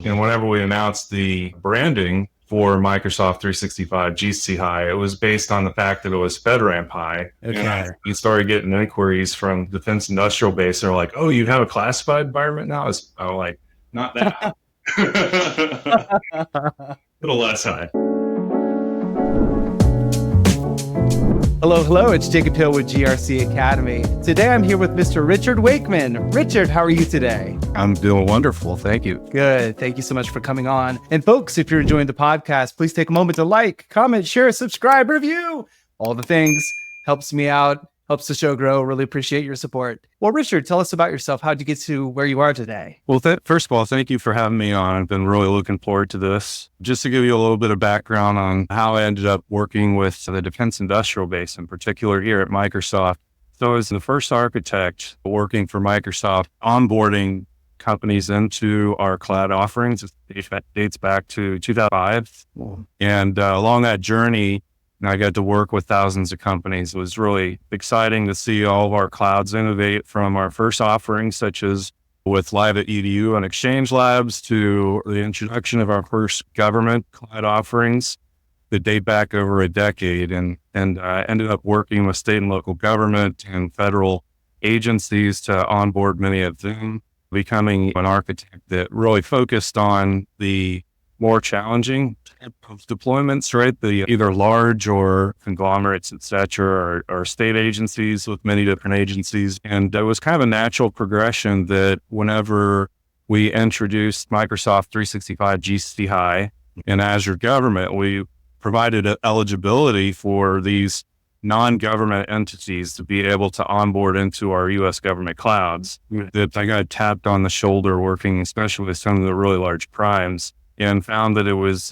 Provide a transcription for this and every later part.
And whenever we announced the branding for Microsoft 365 GCC High, it was based on the fact that it was FedRAMP High. Okay. And we started getting inquiries from Defense Industrial Base. They're like, "Oh, you have a classified environment now?" I'm like, "Not that." A little less high. Hello. It's Jacob Hill with GRC Academy. Today I'm here with Mr. Richard Wakeman. Richard, how are you today? I'm doing wonderful. Thank you. Good. Thank you so much for coming on. And folks, if you're enjoying the podcast, please take a moment to like, comment, share, subscribe, review. All the things helps me out, helps the show grow. Really appreciate your support. Well, Richard, tell us about yourself. How'd you get to where you are today? Well, first of all, thank you for having me on. I've been really looking forward to this. Just to give you a little bit of background on how I ended up working with the Defense Industrial Base, in particular here at Microsoft. So I was the first architect working for Microsoft, onboarding companies into our cloud offerings. It dates back to 2005. And along that journey, I got to work with thousands of companies. It was really exciting to see all of our clouds innovate from our first offerings, such as with Live at EDU and Exchange Labs, to the introduction of our first government cloud offerings that date back over a decade, and ended up working with state and local government and federal agencies to onboard many of them, becoming an architect that really focused on the more challenging type of deployments, right? The either large or conglomerates, et cetera, or state agencies with many different agencies. And it was kind of a natural progression that whenever we introduced Microsoft 365 GCC High and Azure Government, we provided eligibility for these non-government entities to be able to onboard into our U.S. government clouds. That I got tapped on the shoulder working, especially with some of the really large primes, and found that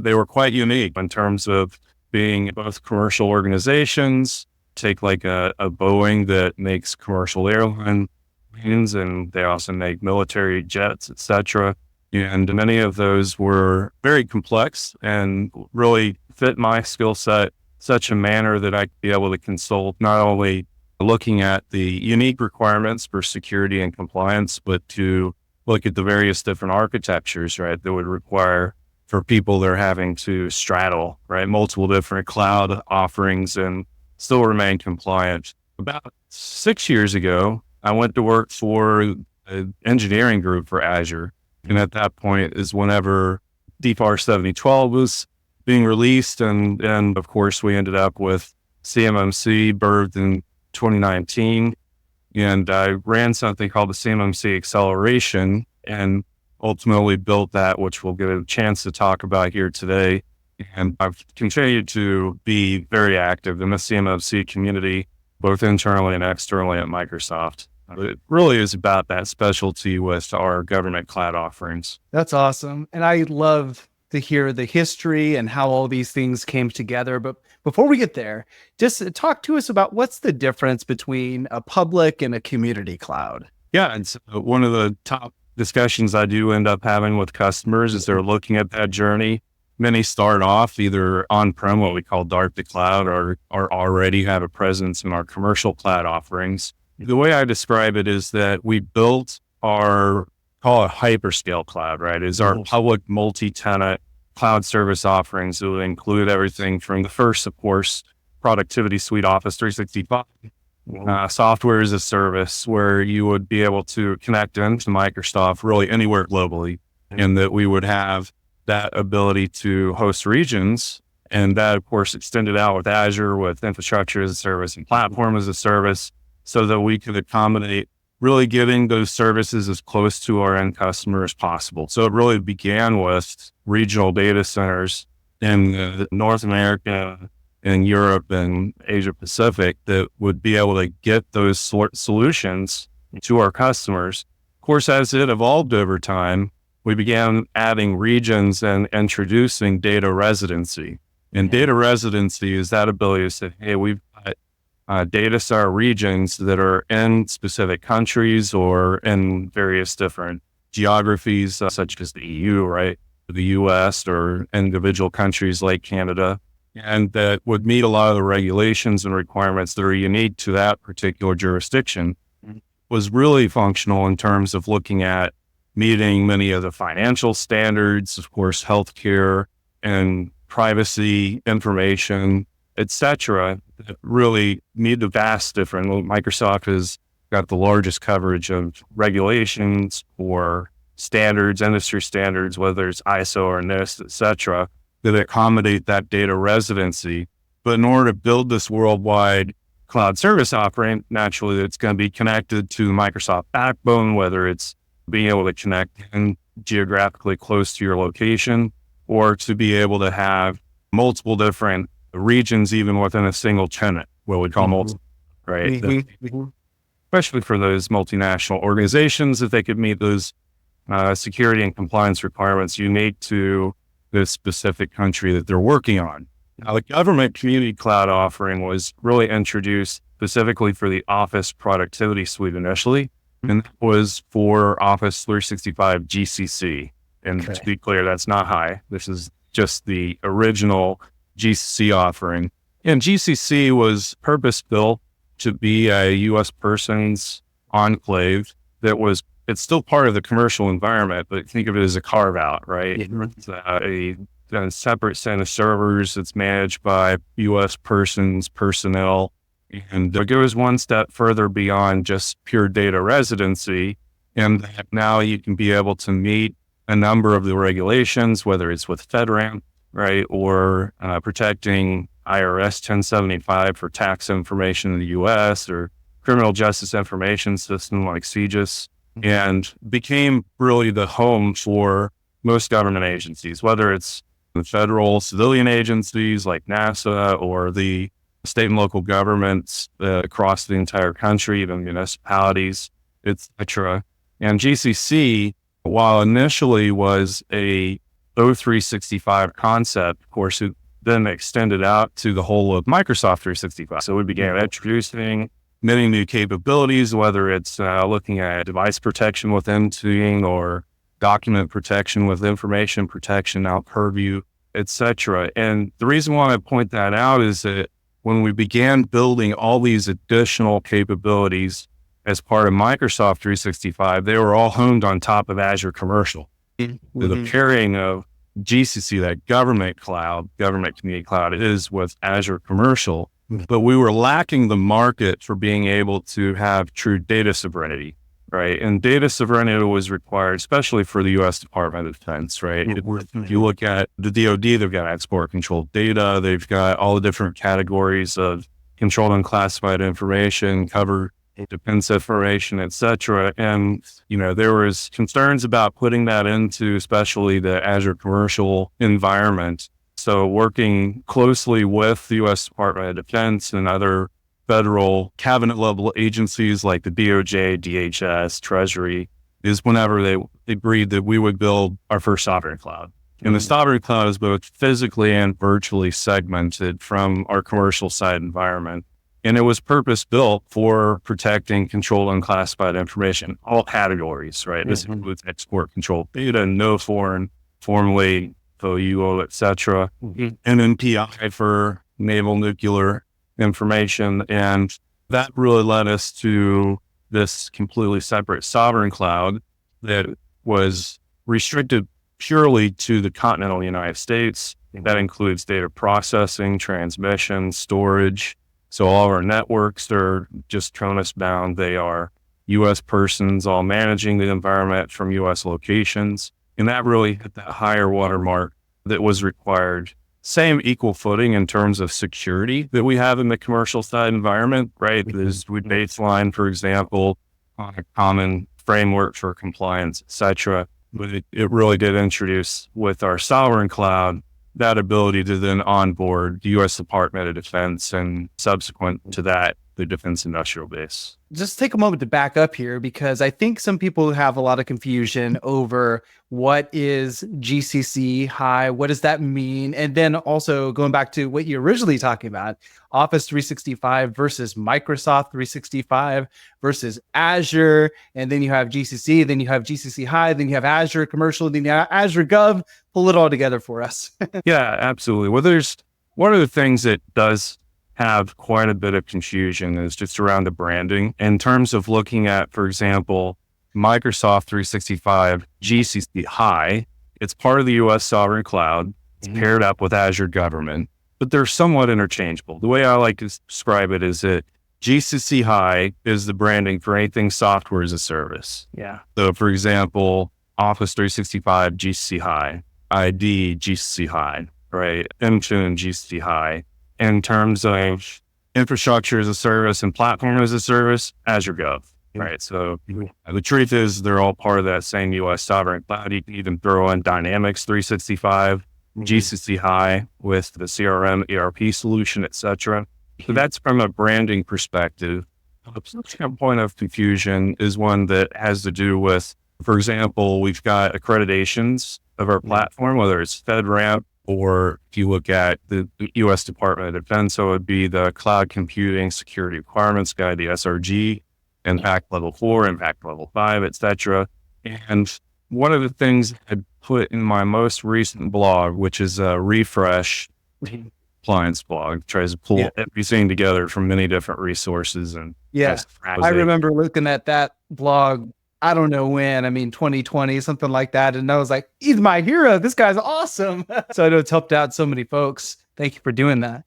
they were quite unique in terms of being both commercial organizations. Take like a Boeing that makes commercial airline planes, and they also make military jets, et cetera. And many of those were very complex and really fit my skill set such a manner that I could be able to consult, not only looking at the unique requirements for security and compliance, but to look at the various different architectures, right, that would require for people that are having to straddle, right, multiple different cloud offerings and still remain compliant. About 6 years ago, I went to work for an engineering group for Azure. And at that point is whenever DFARS 7012 was being released. And of course, we ended up with CMMC, birthed in 2019. And I ran something called the CMMC Acceleration and ultimately built that, which we'll get a chance to talk about here today. And I've continued to be very active in the CMMC community, both internally and externally at Microsoft. It really is about that specialty with our government cloud offerings. That's awesome. And I love to hear the history and how all these things came together. But before we get there, just talk to us about what's the difference between a public and a community cloud. Yeah, and so one of the top discussions I do end up having with customers as they're looking at that journey. Many start off either on-prem, what we call dark to cloud, or already have a presence in our commercial cloud offerings. The way I describe it is that we built our, call it hyperscale cloud, right? Is our public multi-tenant cloud service offerings that will include everything from the first, of course, productivity suite Office 365, software as a service, where you would be able to connect into Microsoft really anywhere globally, and that we would have that ability to host regions. And that, of course, extended out with Azure, with infrastructure as a service and platform as a service, so that we could accommodate really getting those services as close to our end customer as possible. So it really began with regional data centers in North America and Europe and Asia Pacific that would be able to get those solutions to our customers. Of course, as it evolved over time, we began adding regions and introducing data residency. And data residency is that ability to say, hey, we've got data center regions that are in specific countries or in various different geographies, such as the EU, right? The US, or individual countries like Canada, and that would meet a lot of the regulations and requirements that are unique to that particular jurisdiction. Was really functional in terms of looking at meeting many of the financial standards, of course, healthcare and privacy information, etc. That really meet the vast difference. Microsoft has got the largest coverage of regulations or standards, industry standards, whether it's ISO or NIST, etc., that accommodate that data residency. But in order to build this worldwide cloud service offering, naturally, it's going to be connected to the Microsoft backbone, whether it's being able to connect in geographically close to your location, or to be able to have multiple different regions, even within a single tenant, what we call multiple, right? Especially for those multinational organizations, if they could meet those security and compliance requirements unique to this specific country that they're working on. Now, the government community cloud offering was really introduced specifically for the Office Productivity Suite initially, and that was for Office 365 GCC. And to be clear, that's not High. This is just the original GCC offering. And GCC was purpose-built to be a U.S. person's enclave that was, it's still part of the commercial environment, but think of it as a carve-out, right? It's a separate set of servers that's managed by U.S. personnel. And it goes one step further beyond just pure data residency. And that now you can be able to meet a number of the regulations, whether it's with FedRAMP, right, or protecting IRS 1075 for tax information in the U.S. or criminal justice information system like CJIS, and became really the home for most government agencies, whether it's the federal civilian agencies like NASA or the state and local governments across the entire country, even municipalities, etc. And GCC, while initially was a O365 concept, of course, it then extended out to the whole of Microsoft 365. So we began introducing many new capabilities, whether it's looking at device protection with Intune or document protection with information protection, out Purview, etc. And the reason why I point that out is that when we began building all these additional capabilities as part of Microsoft 365, they were all honed on top of Azure Commercial. With the pairing of GCC, that government cloud, government community cloud, is with Azure Commercial, but we were lacking the market for being able to have true data sovereignty, right? And data sovereignty was required, especially for the U.S. Department of Defense, right? If you look at the DoD, they've got export controlled data, they've got all the different categories of controlled and classified information, cover defense information, et cetera. And, there was concerns about putting that into especially the Azure Commercial environment. So working closely with the U.S. Department of Defense and other federal cabinet level agencies like the DOJ, DHS, Treasury, is whenever they agreed that we would build our first sovereign cloud. And the sovereign cloud is both physically and virtually segmented from our commercial side environment. And it was purpose-built for protecting controlled and classified information, all categories, right? This includes export controlled data, no foreign, formerly FOUO, et cetera, NNPI for naval nuclear information. And that really led us to this completely separate sovereign cloud that was restricted purely to the continental United States. That includes data processing, transmission, storage. So all of our networks, they're just CONUS bound. They are U.S. persons all managing the environment from U.S. locations. And that really hit that higher watermark that was required. Same equal footing in terms of security that we have in the commercial side environment, right? There's we baseline, for example, on a common framework for compliance, et cetera. But it really did introduce with our sovereign cloud that ability to then onboard the U.S. Department of Defense and subsequent to that, the defense industrial base. Just take a moment to back up here, because I think some people have a lot of confusion over what is GCC High, what does that mean? And then also going back to what you're originally talking about, Office 365 versus Microsoft 365 versus Azure. And then you have GCC, then you have GCC High, then you have Azure Commercial, then you have Azure Gov. Pull it all together for us. Yeah, absolutely. Well, there's one of the things that does have quite a bit of confusion is just around the branding in terms of looking at, for example, Microsoft 365 GCC High. It's part of the US sovereign cloud. It's paired up with Azure government, but they're somewhat interchangeable. The way I like to describe it is that GCC High is the branding for anything software as a service. Yeah. So for example, Office 365 GCC High, ID GCC High, right? Intune GCC High. In terms of infrastructure as a service and platform as a service, Azure Gov, right? So the truth is they're all part of that same US sovereign cloud. You can even throw in Dynamics 365, GCC High with the CRM, ERP solution, et cetera. So that's from a branding perspective. The point of confusion is one that has to do with, for example, we've got accreditations of our platform, whether it's FedRAMP, or if you look at the U.S. Department of Defense, so it would be the Cloud Computing Security Requirements Guide, the SRG, Impact Level 4, Impact Level 5, et cetera. And one of the things I put in my most recent blog, which is a refresh compliance blog, tries to pull everything together from many different resources. And I remember looking at that blog, I don't know when, 2020, something like that. And I was like, he's my hero. This guy's awesome. So I know it's helped out so many folks. Thank you for doing that.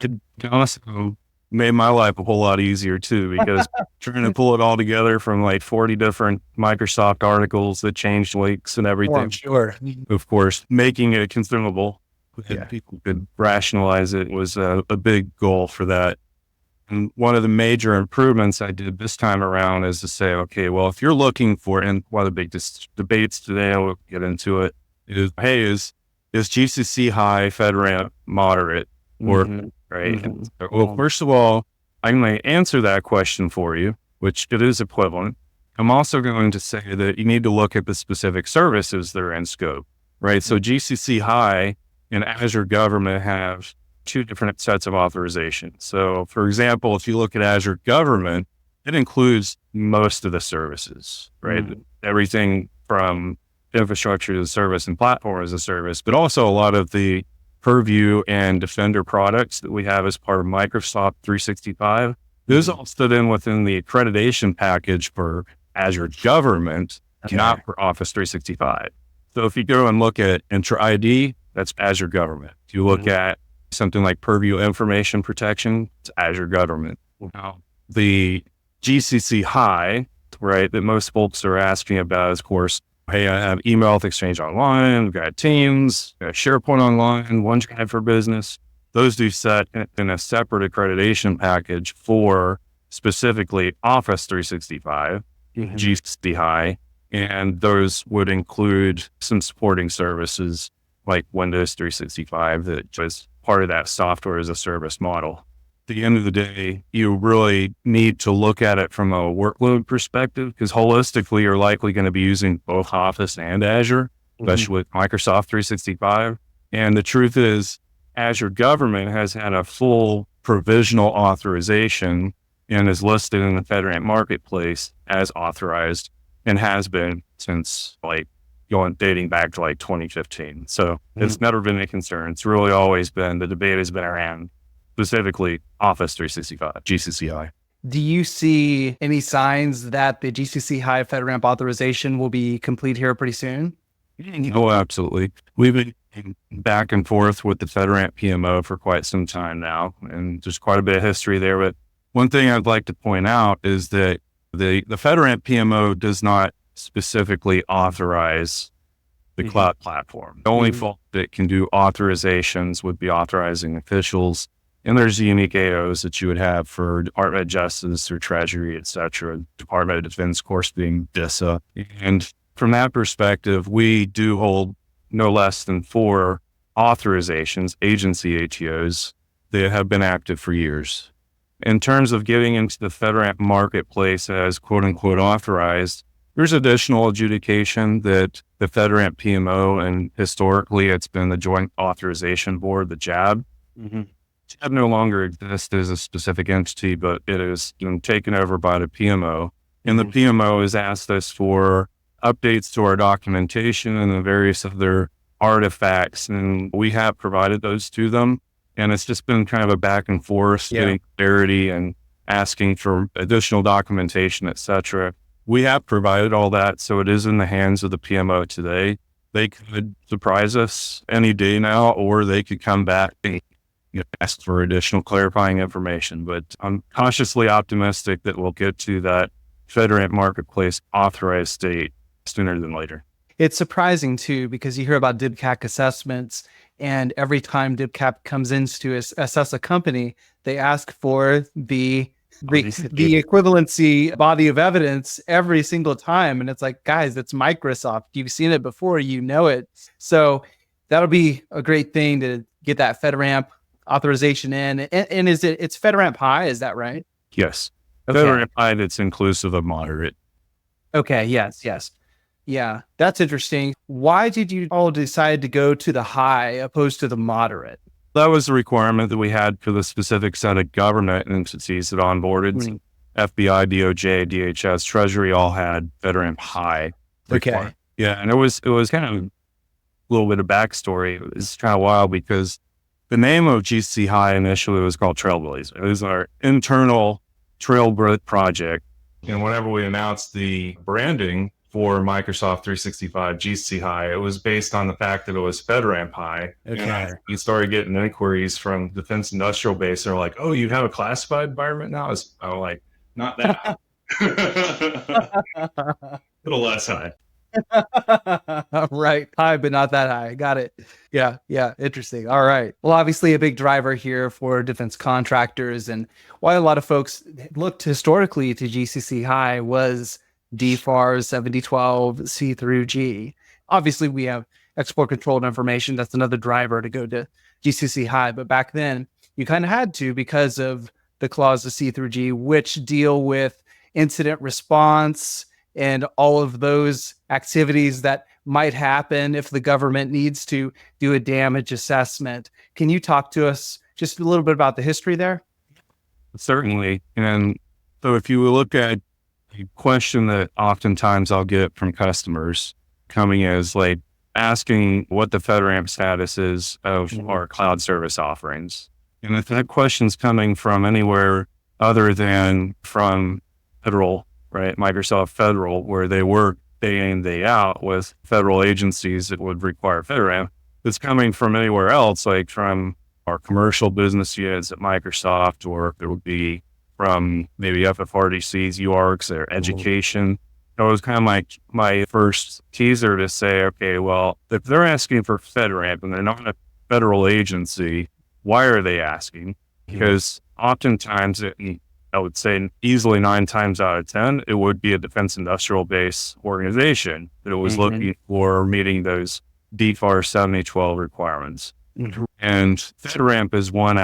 It also made my life a whole lot easier too, because trying to pull it all together from like 40 different Microsoft articles that changed links and everything. Oh, I'm sure. Of course, making it consumable. People could rationalize it was a big goal for that. And one of the major improvements I did this time around is to say, okay, well, if you're looking for, and one of the big debates today, we'll get into it, is, hey, is GCC High FedRAMP moderate? Or, right? Well, first of all, I'm going to answer that question for you, which it is equivalent. I'm also going to say that you need to look at the specific services that are in scope, right? So GCC High and Azure Government have two different sets of authorization. So for example, if you look at Azure Government, it includes most of the services, right? Everything from infrastructure as a service and platform as a service, but also a lot of the Purview and Defender products that we have as part of Microsoft 365. Those all stood in within the accreditation package for Azure Government, not for Office 365. So if you go and look at Intra ID, that's Azure Government. If you look at something like Purview Information Protection, it's Azure Government. Now, the GCC High, right, that most folks are asking about is, of course, hey, I have email with Exchange Online, we've got Teams, got SharePoint Online, OneDrive for Business. Those do set in a separate accreditation package for specifically Office 365, GCC High, and those would include some supporting services like Windows 365 that was part of that software as a service model. At the end of the day, you really need to look at it from a workload perspective, because holistically, you're likely going to be using both Office and Azure, especially with Microsoft 365. And the truth is, Azure Government has had a full provisional authorization and is listed in the FedRAMP marketplace as authorized and has been since dating back to 2015. So it's never been a concern. It's really always been, the debate has been around specifically Office 365, GCC High. Do you see any signs that the GCC High FedRAMP authorization will be complete here pretty soon? Oh, absolutely. We've been back and forth with the FedRAMP PMO for quite some time now, and there's quite a bit of history there. But one thing I'd like to point out is that the FedRAMP PMO does not specifically authorize the cloud platform. The only fault that can do authorizations would be authorizing officials. And there's unique AOs that you would have for Department of Justice or Treasury, et cetera. Department of Defense, of course, being DISA. And from that perspective, we do hold no less than 4 authorizations, agency ATOs, that have been active for years. In terms of getting into the FedRAMP marketplace as quote unquote authorized, there's additional adjudication that the FedRAMP PMO, and historically it's been the Joint Authorization Board, the JAB. JAB no longer exists as a specific entity, but it is taken over by the PMO. And the PMO has asked us for updates to our documentation and the various other artifacts, and we have provided those to them. And it's just been kind of a back and forth, getting clarity and asking for additional documentation, et cetera. we have provided all that. So it is in the hands of the PMO today. They could surprise us any day now, or they could come back and ask for additional clarifying information. But I'm cautiously optimistic that we'll get to that FedRAMP marketplace authorized state sooner than later. It's surprising too, because you hear about DIBCAC assessments, and every time DIBCAC comes in to assess a company, they ask for the equivalency body of evidence every single time. And it's like, guys, it's Microsoft. You've seen it before, you know it. So that'll be a great thing to get that FedRAMP authorization in. And it's FedRAMP High, is that right? Yes. Okay. FedRAMP High, that's inclusive of moderate. Okay. Yes. Yeah, that's interesting. Why did you all decide to go to the high opposed to the moderate? That was the requirement that we had for the specific set of government entities that onboarded. Mm-hmm. FBI, DOJ, DHS, Treasury all had FedRAMP High. Okay. Yeah, and it was kind of a little bit of backstory. It was kind of wild because the name of GCC High initially was called Trailblazer. It was our internal Trailblazer project. And whenever we announced the branding for Microsoft 365 GCC High, it was based on the fact that it was FedRAMP High. Okay. And we started getting inquiries from Defense Industrial Base. They're like, "Oh, you have a classified environment now?" I'm like, "Not that. A little less high." Right. High, but not that high. Got it. Yeah. Interesting. All right. Well, obviously a big driver here for defense contractors, and why a lot of folks looked historically to GCC High was DFARS 7012 C through G. Obviously, we have export controlled information. That's another driver to go to GCC High. But back then, you kind of had to, because of the clauses C through G, which deal with incident response and all of those activities that might happen if the government needs to do a damage assessment. Can you talk to us just a little bit about the history there? Certainly. And so if you look at a question that oftentimes I'll get from customers coming is like asking what the FedRAMP status is of our cloud service offerings. And if that question's coming from anywhere other than from federal, right, Microsoft Federal, where they work day in, day out with federal agencies that would require FedRAMP, it's coming from anywhere else, like from our commercial business units at Microsoft, or it would be from maybe FFRDCs, UARCs, or education. It was kind of my first teaser to say, okay, well, if they're asking for FedRAMP and they're not a federal agency, why are they asking? Because oftentimes, I would say easily 9 times out of 10, it would be a defense industrial base organization that was looking for meeting those DFARS 7012 requirements. And FedRAMP is one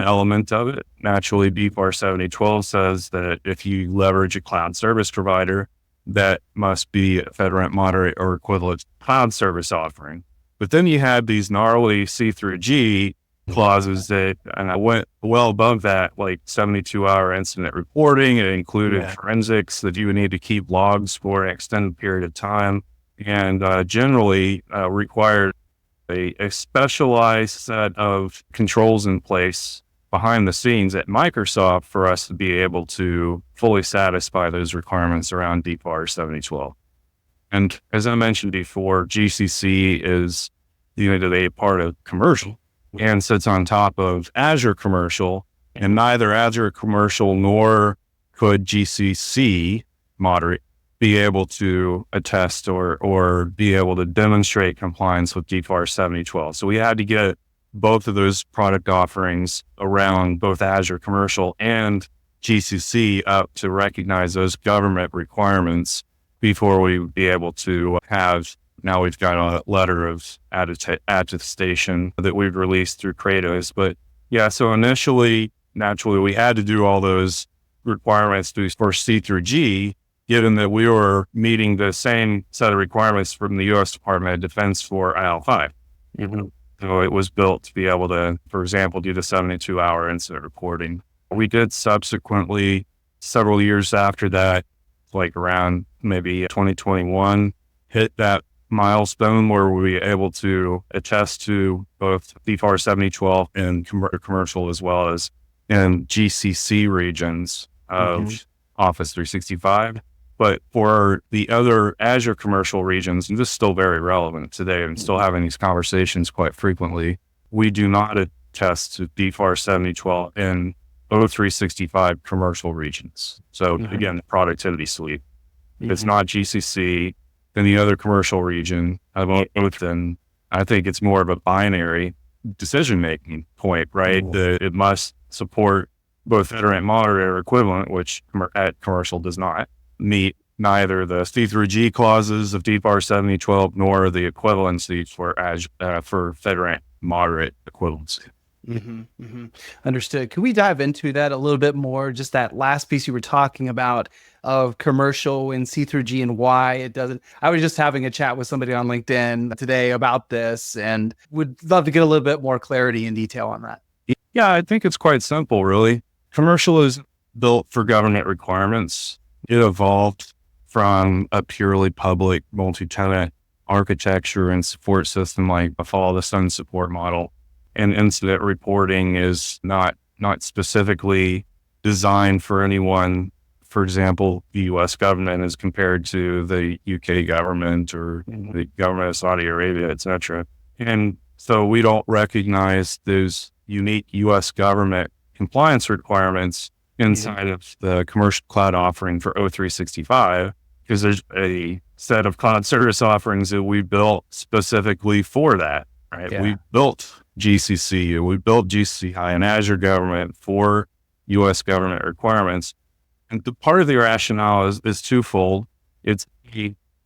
element of it. Naturally, DFARS 7012 says that if you leverage a cloud service provider, that must be a FedRAMP moderate or equivalent cloud service offering. But then you had these gnarly C through G clauses that, and I went well above that, like 72-hour incident reporting. It included forensics that you would need to keep logs for an extended period of time, and generally required a specialized set of controls in place behind the scenes at Microsoft for us to be able to fully satisfy those requirements around DFARS 7012. And as I mentioned before, GCC is a part of commercial and sits on top of Azure Commercial, and neither Azure Commercial nor could GCC moderate be able to attest or be able to demonstrate compliance with DFARS 7012. So we had to get both of those product offerings around both Azure Commercial and GCC up to recognize those government requirements before we would be able to have. Now we've got a letter of attestation that we've released through Kratos. But yeah, so initially, naturally, we had to do all those requirements for C through G, given that we were meeting the same set of requirements from the U.S. Department of Defense for IL5. So it was built to be able to, for example, do the 72-hour incident reporting. We did subsequently, several years after that, like around maybe 2021, hit that milestone where we were able to attest to both DFARS 7012 and commercial, as well as in GCC regions of Office 365 But for the other Azure commercial regions, and this is still very relevant today and still having these conversations quite frequently, we do not attest to DFARS 7012 in O365 commercial regions. So again, the productivity suite. If it's not GCC, then the other commercial region, then I think it's more of a binary decision-making point, right? That it must support both FedRAMP moderator equivalent, which at commercial does not meet neither the C through G clauses of DFARS 7012 nor the equivalency for FedRAMP moderate equivalency. Understood. Can we dive into that a little bit more? Just that last piece you were talking about of commercial and C through G and why it doesn't. I was just having a chat with somebody on LinkedIn today about this and would love to get a little bit more clarity and detail on that. Yeah, I think it's quite simple, really. Commercial is built for government requirements. It evolved from a purely public multi-tenant architecture and support system like a follow the sun support model. And incident reporting is not specifically designed for anyone. For example, the U.S. government as compared to the UK government or the government of Saudi Arabia, et cetera. And so we don't recognize those unique U.S. government compliance requirements inside of the commercial cloud offering for O365, because there's a set of cloud service offerings that we built specifically for that, right? Yeah. We built GCC, we built GCC High and Azure government for U.S. government requirements. And the part of the rationale is twofold. It's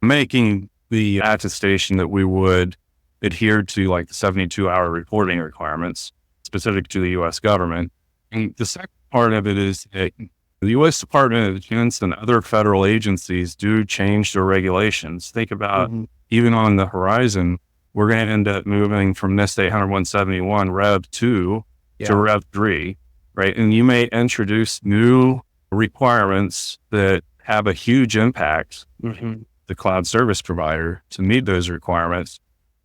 making the attestation that we would adhere to like the 72-hour reporting requirements specific to the U.S. government. And the second part of it is that the U.S. Department of Defense and other federal agencies do change their regulations. Think about even on the horizon, we're going to end up moving from NIST 800-171 Rev 2 to Rev 3, right? And you may introduce new requirements that have a huge impact the cloud service provider to meet those requirements.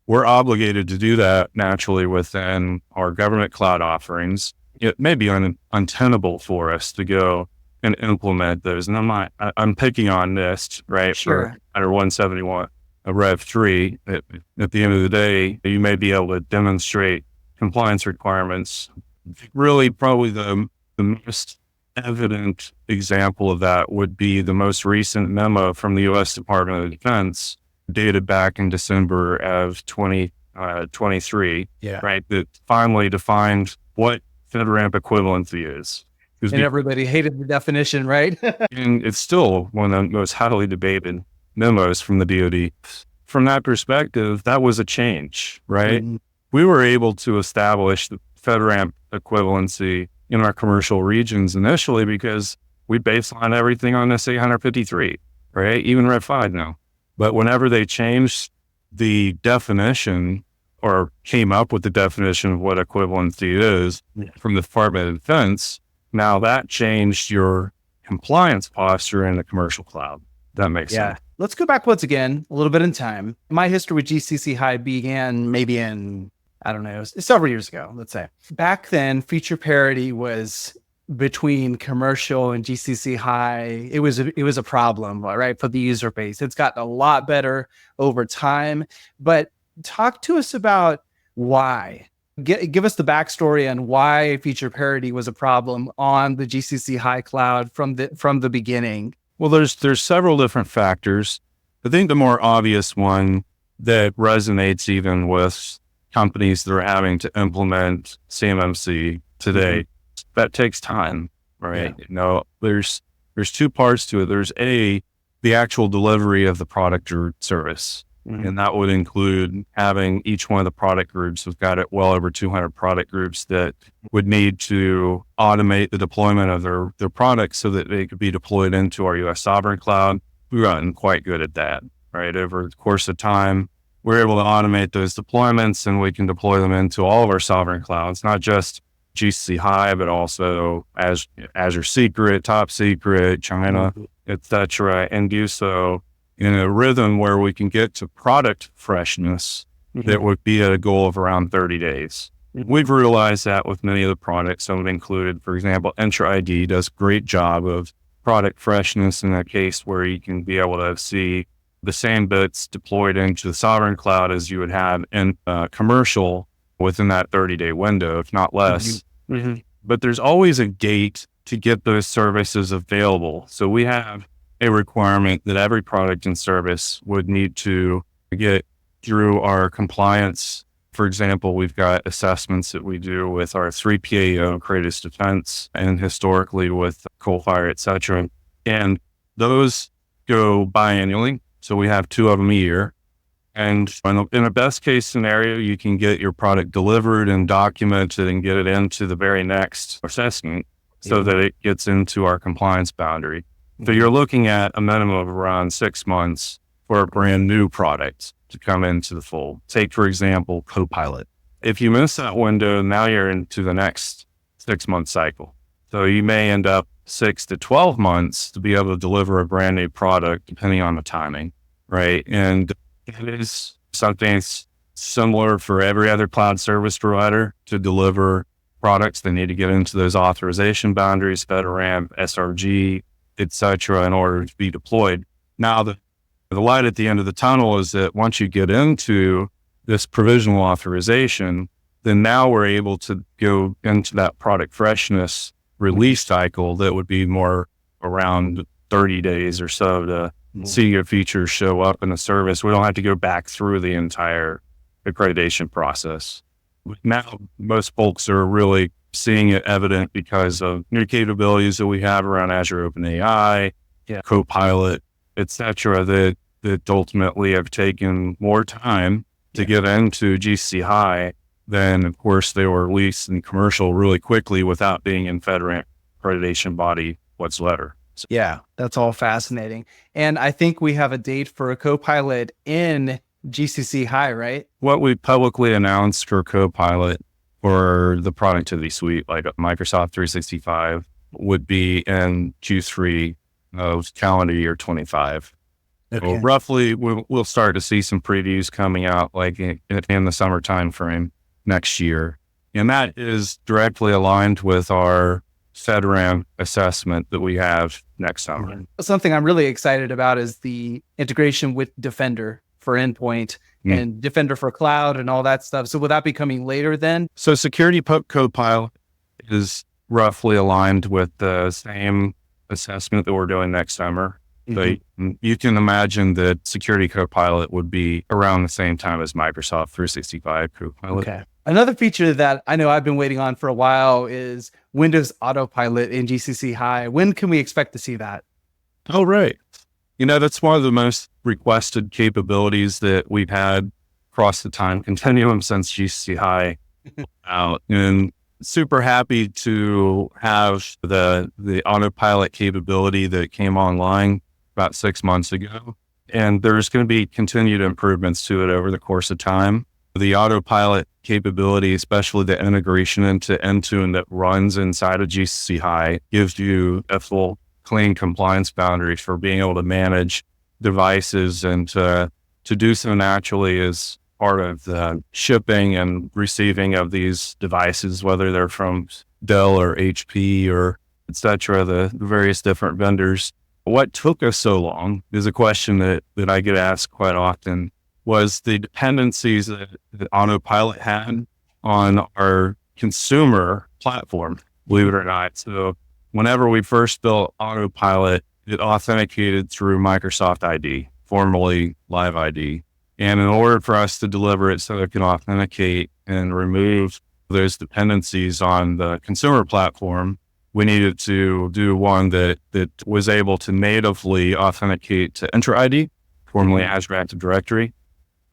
We're obligated to do that naturally within our government cloud offerings. It may be untenable for us to go and implement those. And I'm picking on NIST, right? Sure. Under 171, Rev 3. At the end of the day, you may be able to demonstrate compliance requirements. Really, probably the most evident example of that would be the most recent memo from the U.S. Department of Defense dated back in December of 2023, right? That finally defined what FedRAMP equivalency is. And everybody hated the definition, right? And it's still one of the most highly debated memos from the DoD. From that perspective, that was a change, right? We were able to establish the FedRAMP equivalency in our commercial regions initially because we baseline everything on this 853, right? Even Rev 5 now. But whenever they changed the definition or came up with the definition of what equivalency is from the Department of Defense, now that changed your compliance posture in the commercial cloud. That makes sense. Let's go back once again, a little bit in time. My history with GCC High began maybe in, I don't know, several years ago, let's say. Back then, feature parity was between commercial and GCC High. It was a problem, right, for the user base. It's gotten a lot better over time, but talk to us about why. Give us the backstory on why feature parity was a problem on the GCC High cloud from the beginning. Well, there's several different factors. I think the more obvious one that resonates even with companies that are having to implement CMMC today, that takes time, right? You know, there's two parts to it. There's the actual delivery of the product or service. And that would include having each one of the product groups. We've got well over 200 product groups that would need to automate the deployment of their products so that they could be deployed into our U.S. sovereign cloud. We've gotten quite good at that, right? Over the course of time, we're able to automate those deployments and we can deploy them into all of our sovereign clouds, not just GCC High, but also Azure Secret, Top Secret, China, et cetera, and do so in a rhythm where we can get to product freshness that would be at a goal of around 30 days. We've realized that with many of the products, some included, for example, Entra ID does a great job of product freshness in that case where you can be able to see the same bits deployed into the sovereign cloud as you would have in commercial within that 30-day window, if not less. Mm-hmm. But there's always a gate to get those services available. So we have a requirement that every product and service would need to get through our compliance. For example, we've got assessments that we do with our 3PAO, Aerospace Defense, and historically with Coal-Fire, et cetera. And those go biannually. So we have 2 of them a year. And in a best case scenario, you can get your product delivered and documented and get it into the very next assessment so that it gets into our compliance boundary. So you're looking at a minimum of around 6 months for a brand new product to come into the fold. Take, for example, Copilot. If you miss that window, now you're into the next 6-month cycle. So you may end up 6 to 12 months to be able to deliver a brand new product, depending on the timing, right? And it is something similar for every other cloud service provider to deliver products. They need to get into those authorization boundaries, FedRAMP, SRG, et cetera, in order to be deployed. Now, the light at the end of the tunnel is that once you get into this provisional authorization, then now we're able to go into that product freshness release cycle that would be more around 30 days or so to see your features show up in the service. We don't have to go back through the entire accreditation process. Now, most folks are really seeing it evident because of new capabilities that we have around Azure OpenAI, Copilot, et cetera, that ultimately have taken more time to get into GCC High than, of course, they were released in commercial really quickly without being in FedRAMP accreditation body whatsoever. So, yeah, that's all fascinating. And I think we have a date for a Copilot in GCC High, right? what we publicly announced for Copilot for the productivity suite, like Microsoft 365, would be in Q3 of calendar year 25. Okay. So roughly, we'll start to see some previews coming out like in the summer timeframe next year. And that is directly aligned with our FedRAMP assessment that we have next summer. Something I'm really excited about is the integration with Defender for endpoint and Defender for cloud and all that stuff. So will that be coming later then? So Security Copilot is roughly aligned with the same assessment that we're doing next summer. So you can imagine that Security Copilot would be around the same time as Microsoft 365 Copilot. Okay. Another feature that I know I've been waiting on for a while is Windows Autopilot in GCC High. When can we expect to see that? Oh, right. You know, that's one of the most requested capabilities that we've had across the time continuum since GCC High out. And super happy to have the Autopilot capability that came online about 6 months ago. And there's going to be continued improvements to it over the course of time. The Autopilot capability, especially the integration into Intune that runs inside of GCC High, gives you a full clean compliance boundary for being able to manage devices and to do so naturally as part of the shipping and receiving of these devices, whether they're from Dell or HP or et cetera, the various different vendors. What took us so long is a question that I get asked quite often, was the dependencies that Autopilot had on our consumer platform, believe it or not. So whenever we first built Autopilot, it authenticated through Microsoft ID, formerly Live ID. And in order for us to deliver it so it can authenticate and remove those dependencies on the consumer platform, we needed to do one that was able to natively authenticate to Entra ID, formerly Azure Active Directory.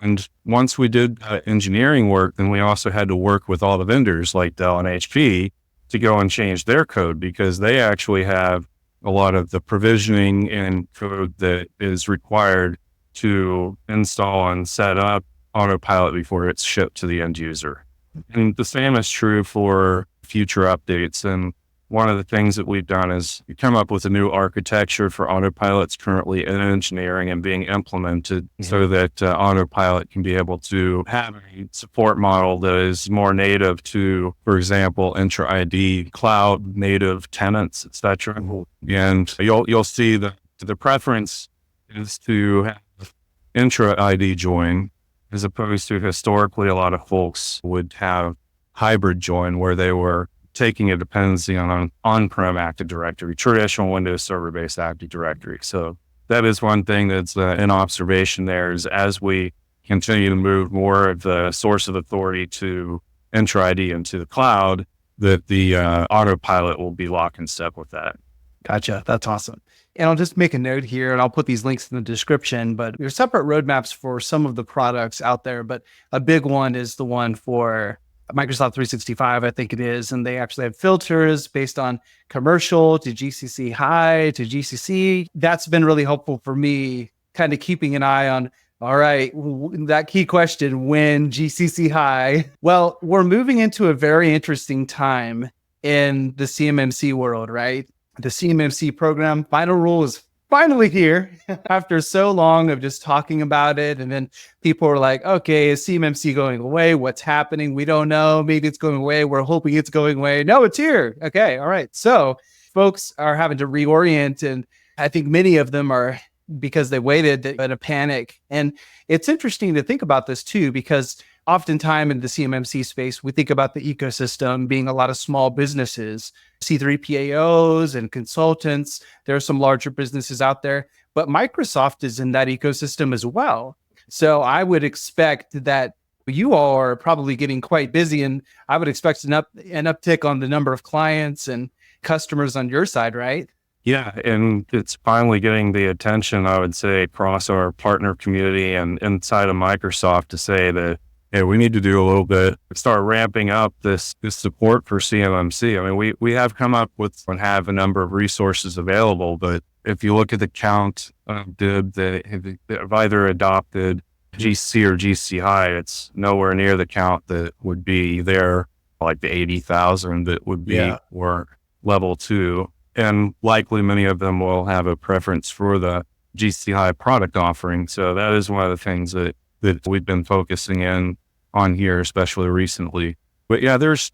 And once we did engineering work, then we also had to work with all the vendors like Dell and HP to go and change their code, because they actually have a lot of the provisioning and code that is required to install and set up Autopilot before it's shipped to the end user. And the same is true for future updates. And one of the things that we've done is we come up with a new architecture for Autopilot. It's currently in engineering and being implemented so that Autopilot can be able to have a support model that is more native to, for example, Intra ID, cloud native tenants, etc. And you'll see that the preference is to have Intra ID join, as opposed to historically a lot of folks would have hybrid join where they were taking a dependency on an on-prem Active Directory, traditional Windows server-based Active Directory. So that is one thing that's an observation there, is as we continue to move more of the source of authority to Intra ID into the cloud, that the Autopilot will be locked in step with that. Gotcha. That's awesome. And I'll just make a note here, and I'll put these links in the description, but there's separate roadmaps for some of the products out there, but a big one is the one for Microsoft 365, I think it is. And they actually have filters based on commercial to GCC High to GCC. That's been really helpful for me, kind of keeping an eye on, all right, that key question, when GCC High? Well, we're moving into a very interesting time in the CMMC world, right? The CMMC program final rule is finally here after so long of just talking about it. And then people were like, okay, is CMMC going away? What's happening? We don't know. Maybe it's going away. We're hoping it's going away. No, it's here. Okay. All right. So folks are having to reorient. And I think many of them are, because they waited in a panic. And it's interesting to think about this too, because oftentimes in the CMMC space, we think about the ecosystem being a lot of small businesses, C3PAOs and consultants. There are some larger businesses out there, but Microsoft is in that ecosystem as well. So I would expect that you all are probably getting quite busy, and I would expect an uptick on the number of clients and customers on your side, right? Yeah, and it's finally getting the attention, I would say, across our partner community and inside of Microsoft to say that, hey, we need to do a little bit, start ramping up this support for CMMC. I mean, we have come up with and have a number of resources available, but if you look at the count of DIB that have either adopted GCC or GCC High, it's nowhere near the count that would be there, like the 80,000 that would be for level 2. And likely many of them will have a preference for the GCC High product offering. So that is one of the things that we've been focusing in on here, especially recently. But yeah, there's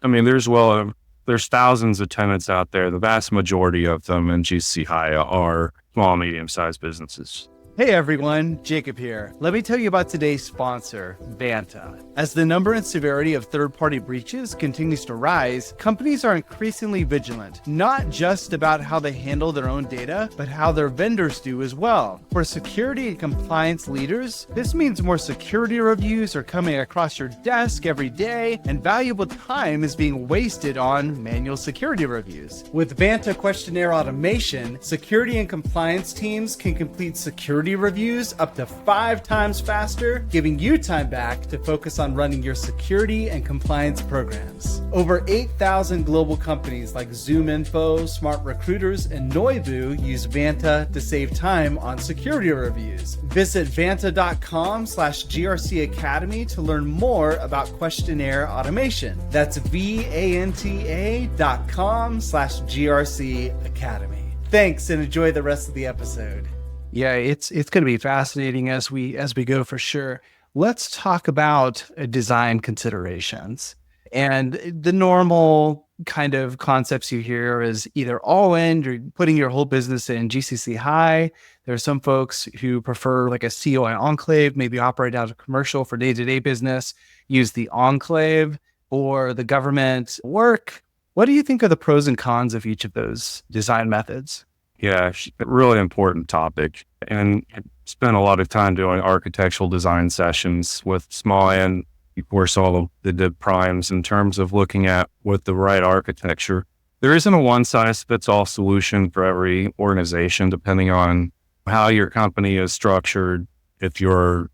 thousands of tenants out there. The vast majority of them in GCC High are small, medium-sized businesses. Hey everyone, Jacob here. Let me tell you about today's sponsor, Vanta. As the number and severity of third-party breaches continues to rise, companies are increasingly vigilant, not just about how they handle their own data, but how their vendors do as well. For security and compliance leaders, this means more security reviews are coming across your desk every day, and valuable time is being wasted on manual security reviews. With Vanta questionnaire automation, security and compliance teams can complete security reviews up to 5 times faster, giving you time back to focus on running your security and compliance programs. Over 8,000 global companies like ZoomInfo, Smart Recruiters, and Noibu use Vanta to save time on security reviews. Visit vanta.com/GRC Academy to learn more about questionnaire automation. That's vanta.com/GRC Academy. Thanks, and enjoy the rest of the episode. Yeah, it's going to be fascinating as we go for sure. Let's talk about design considerations. And the normal kind of concepts you hear is either all in, you're putting your whole business in GCC High. There are some folks who prefer like a CUI Enclave, maybe operate out of commercial for day-to-day business, use the Enclave or the government work. What do you think are the pros and cons of each of those design methods? Yeah, really important topic. And I spent a lot of time doing architectural design sessions with small and, of course, all of the DIB primes in terms of looking at what the right architecture. There isn't a one-size-fits-all solution for every organization, depending on how your company is structured. If you're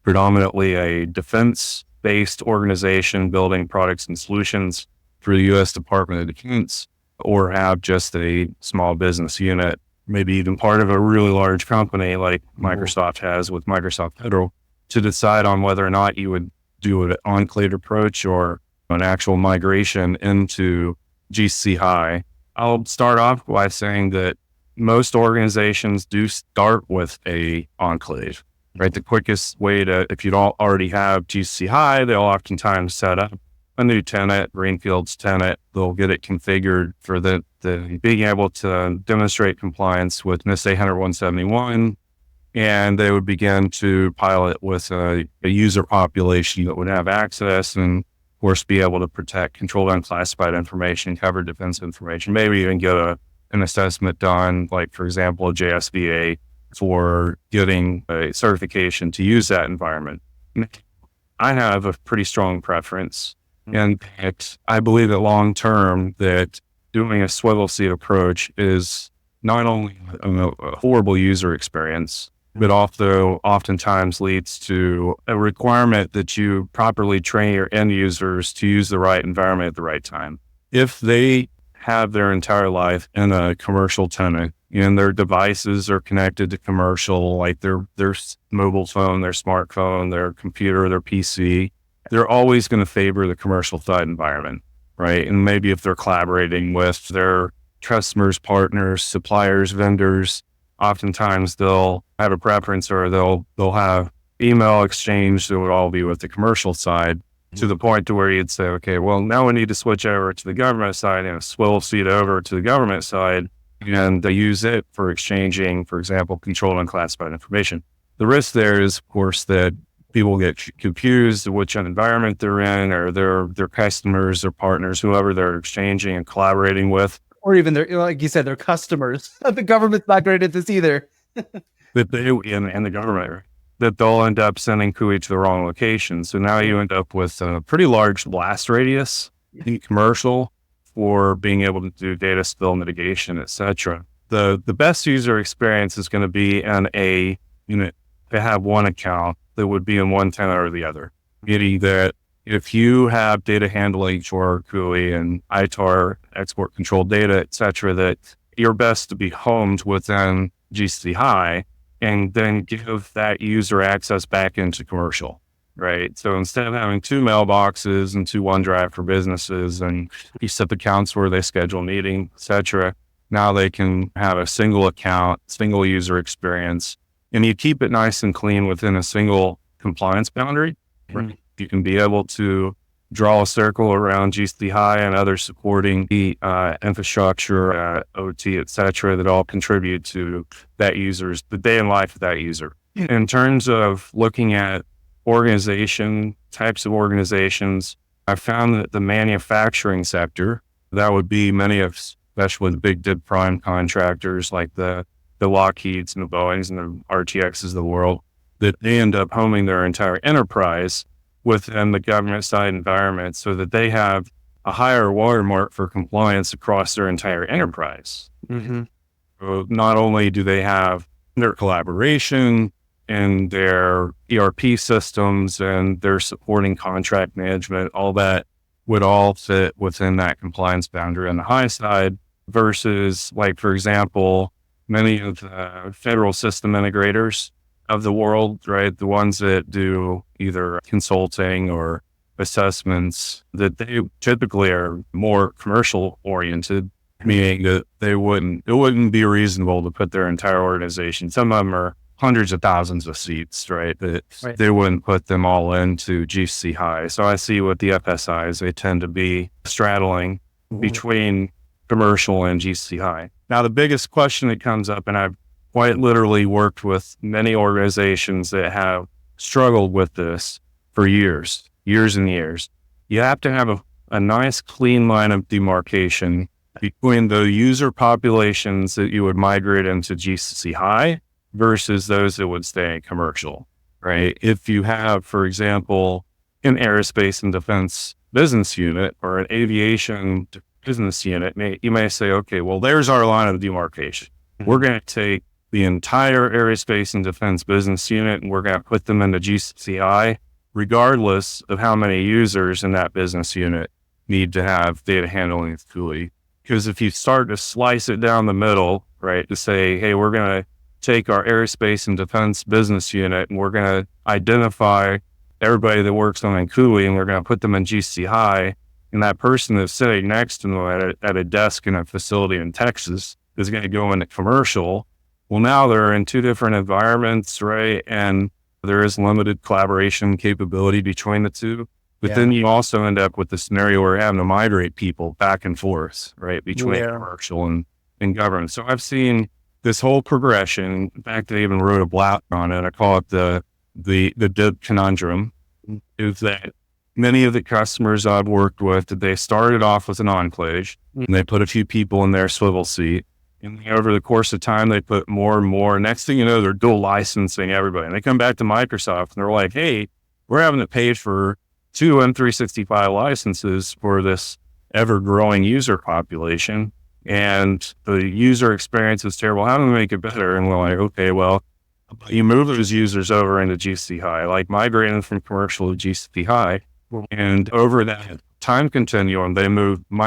predominantly a defense-based organization building products and solutions for the U.S. Department of Defense, or have just a small business unit, maybe even part of a really large company like Microsoft has with Microsoft Federal, to decide on whether or not you would do an enclave approach or an actual migration into GCC High. I'll start off by saying that most organizations do start with a enclave, right? The quickest way to, if you don't already have GCC High, they'll oftentimes set up a new tenant, Greenfield's tenant. They'll get it configured for the being able to demonstrate compliance with NIST 800-171, and they would begin to pilot with a user population that would have access and, of course, be able to protect controlled unclassified information, covered defense information, maybe even get an assessment done, like, for example, a JSVA for getting a certification to use that environment. I have a pretty strong preference, and I believe that long term that doing a swivel seat approach is not only a horrible user experience, but also oftentimes leads to a requirement that you properly train your end users to use the right environment at the right time. If they have their entire life in a commercial tenant and their devices are connected to commercial, like their mobile phone, their smartphone, their computer, their PC, they're always going to favor the commercial side environment, right? And maybe if they're collaborating with their customers, partners, suppliers, vendors, oftentimes they'll have a preference, or they'll have email exchange that would all be with the commercial side, to the point to where you'd say, okay, well, now we need to switch over to the government side and swivel seat over to the government side, and they use it for exchanging, for example, controlled unclassified information. The risk there is, of course, that people get confused which environment they're in, or their customers or partners, whoever they're exchanging and collaborating with. Or even their, like you said, their customers. The government's not great at this either. That they, and the government, that they'll end up sending CUI to the wrong location. So now you end up with a pretty large blast radius in commercial for being able to do data spill mitigation, et cetera. The best user experience is going to be in a unit to have one account that would be in one tenant or the other. Meaning that if you have data handling for CUI and ITAR, export control data, et cetera, that you're best to be homed within GCC High, and then give that user access back into commercial, right? So instead of having two mailboxes and two OneDrive for businesses and you set accounts where they schedule meetings, et cetera, now they can have a single account, single user experience, and you keep it nice and clean within a single compliance boundary. Right? You can be able to draw a circle around GCC High and other supporting the infrastructure, OT, et cetera, that all contribute to that user's, the day in life of that user. In terms of looking at types of organizations, I found that the manufacturing sector, that would be many of, especially the big DIB prime contractors like the Lockheeds and the Boeings and the RTXs of the world, that they end up homing their entire enterprise within the government side environment so that they have a higher watermark for compliance across their entire enterprise. Mm-hmm. So not only do they have their collaboration and their ERP systems and their supporting contract management, all that would all fit within that compliance boundary on the high side, versus, like, for example, many of the federal system integrators of the world, right? The ones that do either consulting or assessments, that they typically are more commercial oriented, meaning that it wouldn't be reasonable to put their entire organization. Some of them are hundreds of thousands of seats, right? That they wouldn't put them all into GCC High. So I see with the FSIs, they tend to be straddling between commercial and GCC High. Now, the biggest question that comes up, and I've quite literally worked with many organizations that have struggled with this for years and years. You have to have a nice clean line of demarcation between the user populations that you would migrate into GCC High versus those that would stay in commercial, right? If you have, for example, an aerospace and defense business unit or an aviation business unit, you may say, okay, well, there's our line of demarcation. We're going to take the entire aerospace and defense business unit and we're going to put them into GCC High, regardless of how many users in that business unit need to have data handling with CUI. Because if you start to slice it down the middle, right, to say, hey, we're going to take our aerospace and defense business unit and we're going to identify everybody that works on CUI and we're going to put them in GCC High, And that person that's sitting next to them at a desk in a facility in Texas is going to go into commercial. Well, now they're in two different environments, right? And there is limited collaboration capability between the two. But then you also end up with the scenario where you're having to migrate people back and forth, right, between commercial and government. So I've seen this whole progression. In fact, I even wrote a blog on it. I call it the DIB conundrum. Is that many of the customers I've worked with, they started off with an enclave, and they put a few people in their swivel seat. And over the course of time, they put more and more. Next thing you know, they're dual licensing everybody. And they come back to Microsoft and they're like, hey, we're having to pay for 2 M365 licenses for this ever-growing user population. And the user experience is terrible. How do we make it better? And we're like, okay, well, you move those users over into GCC High, like migrating from commercial to GCC High. And over that time continuum, they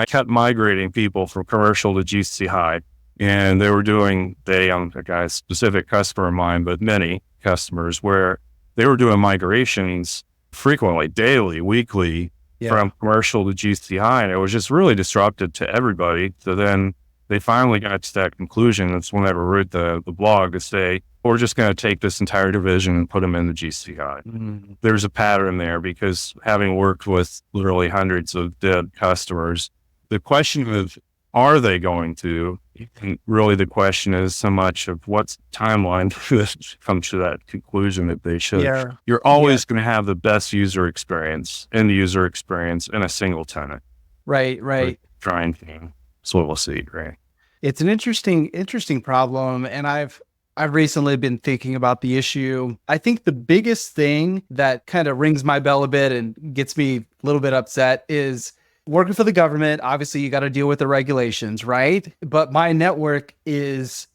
kept migrating people from commercial to GCC High. And they were doing, a guy's specific customer of mine, but many customers where they were doing migrations frequently, daily, weekly, from commercial to GCC High. And it was just really disruptive to everybody. So then they finally got to that conclusion. That's when I wrote the blog to say, we're just going to take this entire division and put them in the GCC High. Mm-hmm. There's a pattern there because having worked with literally hundreds of dead customers, the question of, are they going to? And really, the question is so much of what's the timeline to come to that conclusion that they should. Yeah. You're always going to have the best user experience, end user experience in a single tenant. Right. Trying to swivel seat, right? It's an interesting problem, and I've recently been thinking about the issue. I think the biggest thing that kind of rings my bell a bit and gets me a little bit upset is working for the government. Obviously, you got to deal with the regulations, right? But my network it's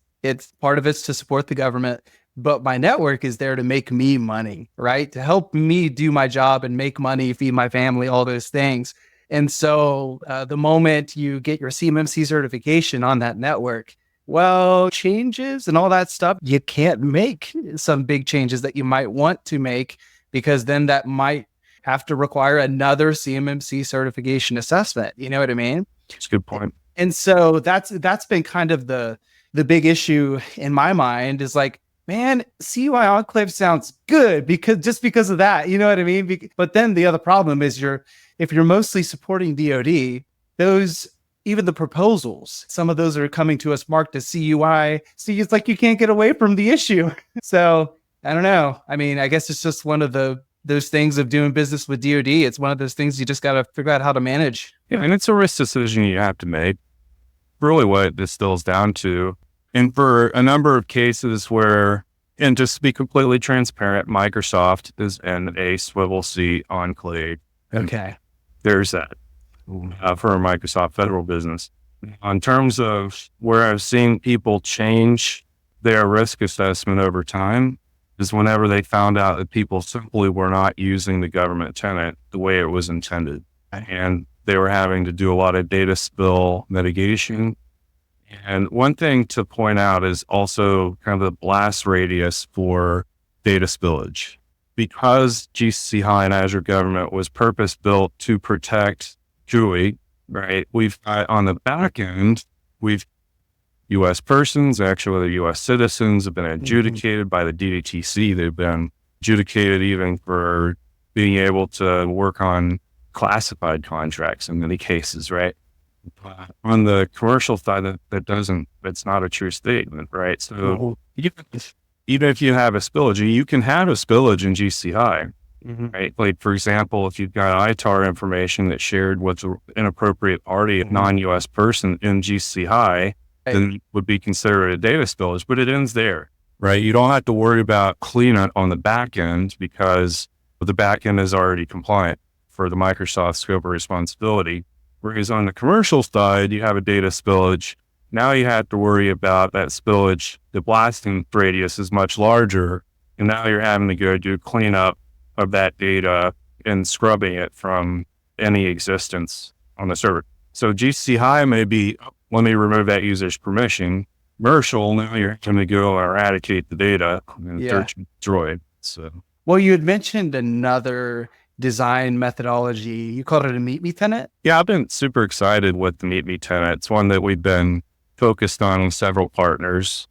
part of it's to support the government, but my network is there to make me money, right? To help me do my job and make money, feed my family, all those things. And so the moment you get your CMMC certification on that network, well, changes and all that stuff, you can't make some big changes that you might want to make because then that might have to require another CMMC certification assessment. You know what I mean? That's a good point. And so that's been kind of the big issue in my mind is like, man, CUI Enclave sounds good because of that. You know what I mean? But then the other problem is if you're mostly supporting DoD, even the proposals, some of those are coming to us marked as CUI. So it's like you can't get away from the issue. So I don't know. I mean, I guess it's just one of those things of doing business with DoD. It's one of those things you just got to figure out how to manage. Yeah, and it's a risk decision you have to make. Really what it distills down to. And for a number of cases where, and just to be completely transparent, Microsoft is in a swivel seat enclave. Okay. There's that for a Microsoft federal business. In terms of where I've seen people change their risk assessment over time, is whenever they found out that people simply were not using the government tenant the way it was intended. And they were having to do a lot of data spill mitigation. And one thing to point out is also kind of the blast radius for data spillage. Because GCC High and Azure Government was purpose-built to protect CUI, right? We've got on the back end, U.S. persons, actually the U.S. citizens have been adjudicated by the DDTC. They've been adjudicated even for being able to work on classified contracts in many cases, right? On the commercial side, it's not a true statement, right? So even if you have a spillage, you can have a spillage in GCC High, right? Like, for example, if you've got ITAR information that's shared with an inappropriate party, a non-U.S. person in GCC High, then it would be considered a data spillage, but it ends there, right? You don't have to worry about cleanup on the back end because the back end is already compliant for the Microsoft scope of responsibility. Whereas on the commercial side, you have a data spillage. Now you have to worry about that spillage. The blasting radius is much larger. And now you're having to go do cleanup of that data and scrubbing it from any existence on the server. So GCC High may be, let me remove that user's permission. Commercial, now you're going to go eradicate the data and search and destroy it. So, well, you had mentioned another design methodology. You called it a Me Tenant? Yeah, I've been super excited with the Me Tenant. It's one that we've been focused on with several partners.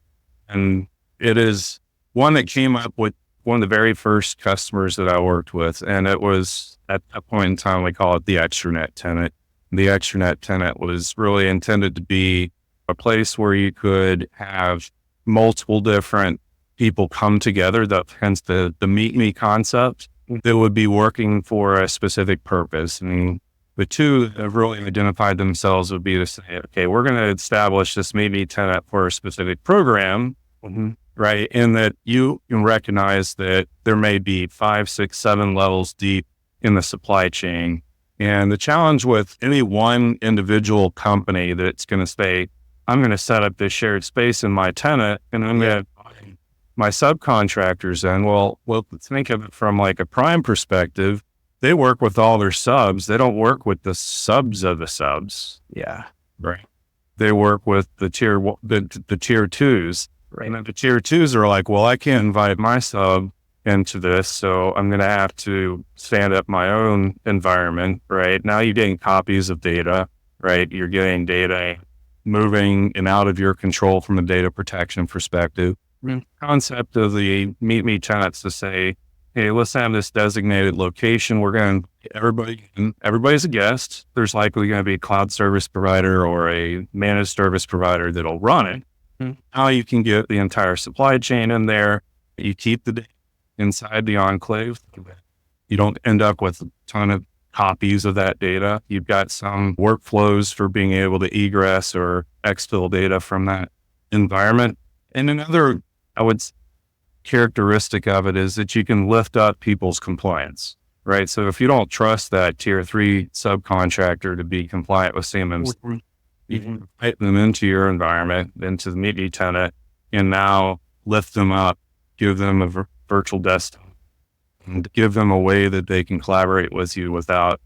And it is one that came up with one of the very first customers that I worked with. And it was at that point in time, we call it the extranet tenant. The extranet tenant was really intended to be a place where you could have multiple different people come together, hence the Meet Me concept, that would be working for a specific purpose. And the two that have really identified themselves would be to say, okay, we're going to establish this Meet Me tenant for a specific program, right? And that you can recognize that there may be 5, 6, 7 levels deep in the supply chain. And the challenge with any one individual company that's going to say, I'm going to set up this shared space in my tenant and I'm going to my subcontractors in. Well, let's think of it from like a prime perspective. They work with all their subs. They don't work with the subs of the subs. Yeah. Right. They work with the tier twos. Right. And then the tier twos are like, well, I can't invite my sub into this, so I'm going to have to stand up my own environment, right? Now you're getting copies of data, right? You're getting data moving and out of your control from a data protection perspective. The concept of the Meet Me tenants to say, hey, let's have this designated location. We're going to, everybody's a guest. There's likely going to be a cloud service provider or a managed service provider that'll run it. Now you can get the entire supply chain in there. You keep the data inside the enclave. You don't end up with a ton of copies of that data. You've got some workflows for being able to egress or exfil data from that environment. And another, characteristic of it is that you can lift up people's compliance, right? So if you don't trust that tier 3 subcontractor to be compliant with CMMC, you can invite them into your environment, into the Meet Me tenant, and now lift them up, give them a virtual desktop, and give them a way that they can collaborate with you without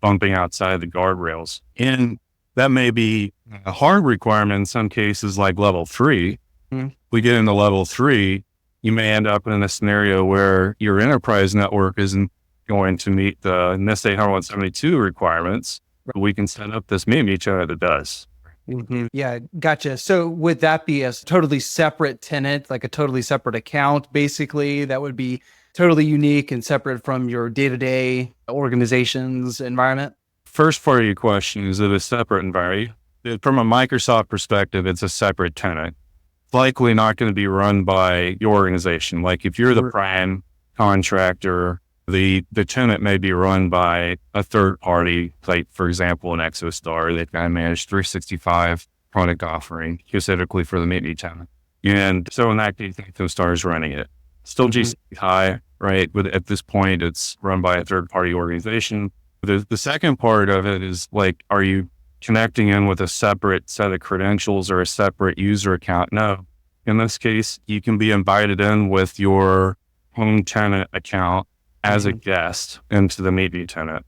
bumping outside the guardrails. And that may be a hard requirement in some cases, like level 3. We get into level 3, you may end up in a scenario where your enterprise network isn't going to meet the NIST 800-172 requirements. But we can set up this Meet Me tenant that does. Yeah, gotcha. So would that be a totally separate tenant, like a totally separate account, basically, that would be totally unique and separate from your day-to-day organization's environment? First part of your question, is it a separate environment? From a Microsoft perspective, it's a separate tenant. It's likely not going to be run by your organization. Like if you're the prime contractor, the tenant may be run by a third party, like for example, an ExoStar. They've got to manage 365 product offering specifically for the Meet Me tenant. And so in that case, ExoStar is running it. Still GCC High, right? But at this point, it's run by a third party organization. The second part of it is like, are you connecting in with a separate set of credentials or a separate user account? No. In this case, you can be invited in with your home tenant account as a guest into the Meet Me tenant.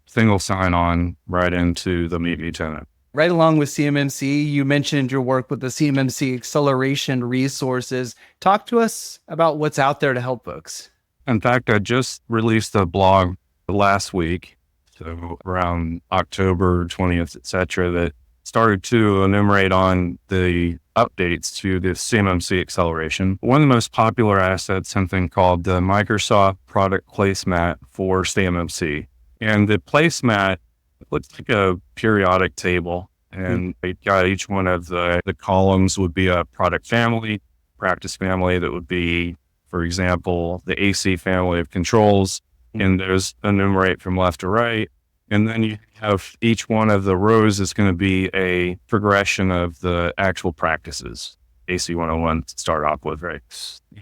Single sign on right into the Meet Me tenant. Right along with CMMC, you mentioned your work with the CMMC acceleration resources. Talk to us about what's out there to help folks. In fact, I just released a blog last week, so around October 20th, et cetera, that started to enumerate on the updates to the CMMC acceleration. One of the most popular assets, something called the Microsoft Product Placemat for CMMC. And the placemat looks like a periodic table, and it got each one of the columns would be a product family, practice family that would be, for example, the AC family of controls, and there's enumerate from left to right. And then you have each one of the rows is going to be a progression of the actual practices, AC 101 to start off with, right?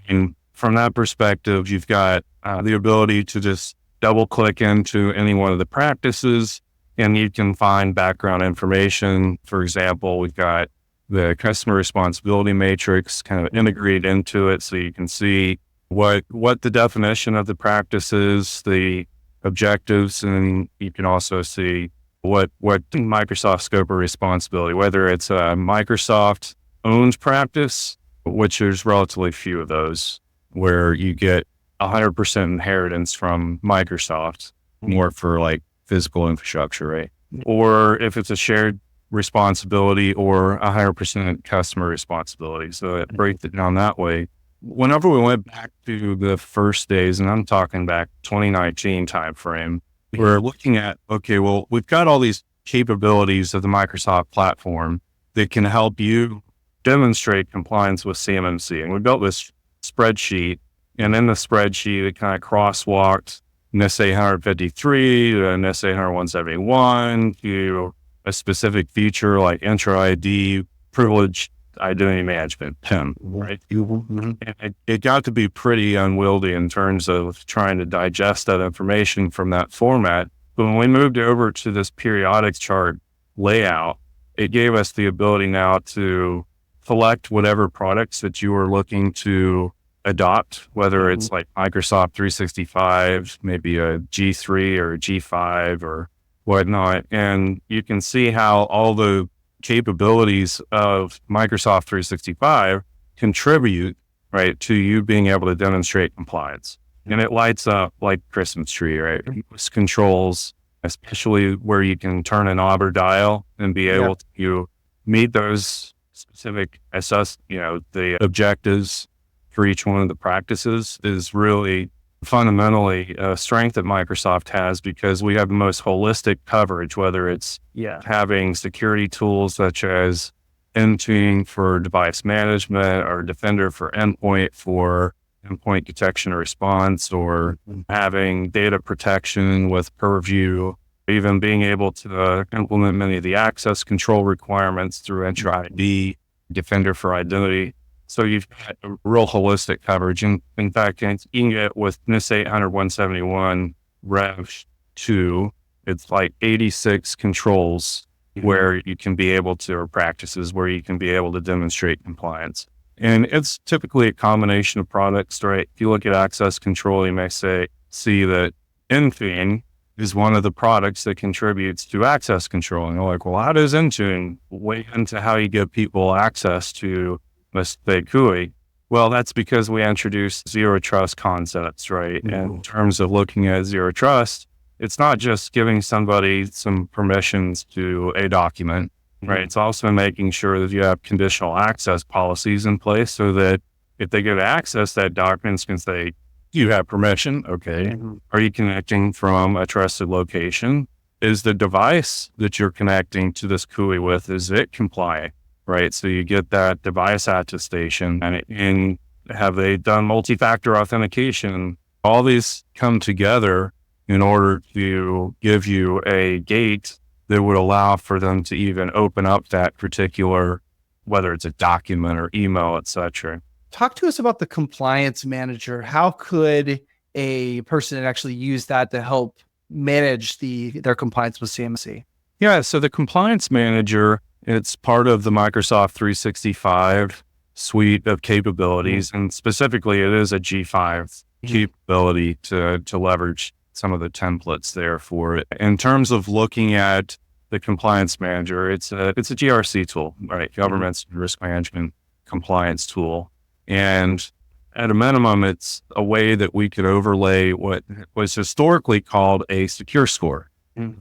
And from that perspective, you've got the ability to just double click into any one of the practices and you can find background information. For example, we've got the customer responsibility matrix kind of integrated into it. So you can see what the definition of the practice is, the objectives, and you can also see what Microsoft scope of responsibility, whether it's a Microsoft owned practice, which there's relatively few of those, where you get 100% inheritance from Microsoft, more for like physical infrastructure, right? Or if it's a shared responsibility or 100% customer responsibility. So it breaks it down that way. Whenever we went back to the first days, and I'm talking back 2019 timeframe, we're looking at, okay, well, we've got all these capabilities of the Microsoft platform that can help you demonstrate compliance with CMMC. And we built this spreadsheet, and in the spreadsheet, it kind of crosswalked NIST 853 to NIST 80171 to a specific feature like Intra ID, privileged identity management, PIM, right? And it got to be pretty unwieldy in terms of trying to digest that information from that format. But when we moved over to this periodic chart layout, it gave us the ability now to select whatever products that you were looking to adopt, whether it's like Microsoft 365, maybe a G3 or a G5 or whatnot. And you can see how all the capabilities of Microsoft 365 contribute, right, to you being able to demonstrate compliance. And it lights up like Christmas tree, right? It controls, especially where you can turn a knob or dial and be able to meet those specific the objectives for each one of the practices is really fundamentally a strength that Microsoft has, because we have the most holistic coverage, whether it's having security tools such as Intune for device management or Defender for endpoint detection or response, or having data protection with Purview, even being able to implement many of the access control requirements through Entra ID, Defender for identity. So you've got a real holistic coverage. And in fact, you can get with NIST 800-171 Rev 2, it's like 86 controls where you can be able to, or practices where you can be able to demonstrate compliance. And it's typically a combination of products, right? If you look at access control, you may see that Intune is one of the products that contributes to access control. And you're like, well, how does Intune weigh into how you give people access to, let's say, CUI? Well, that's because we introduced zero trust concepts, right? And in terms of looking at zero trust, it's not just giving somebody some permissions to a document, right? It's also making sure that you have conditional access policies in place so that if they go to access that document, it's going to say, you have permission. Okay. Are you connecting from a trusted location? Is the device that you're connecting to this CUI with, is it compliant? Right. So you get that device attestation, and have they done multi-factor authentication? All these come together in order to give you a gate that would allow for them to even open up that particular, whether it's a document or email, et cetera. Talk to us about the compliance manager. How could a person actually use that to help manage their compliance with CMMC? Yeah, so the compliance manager, it's part of the Microsoft 365 suite of capabilities, and specifically it is a G5 capability to leverage some of the templates there for it. In terms of looking at the compliance manager, it's a GRC tool, right? Governance risk management compliance tool. And at a minimum, it's a way that we could overlay what was historically called a secure score.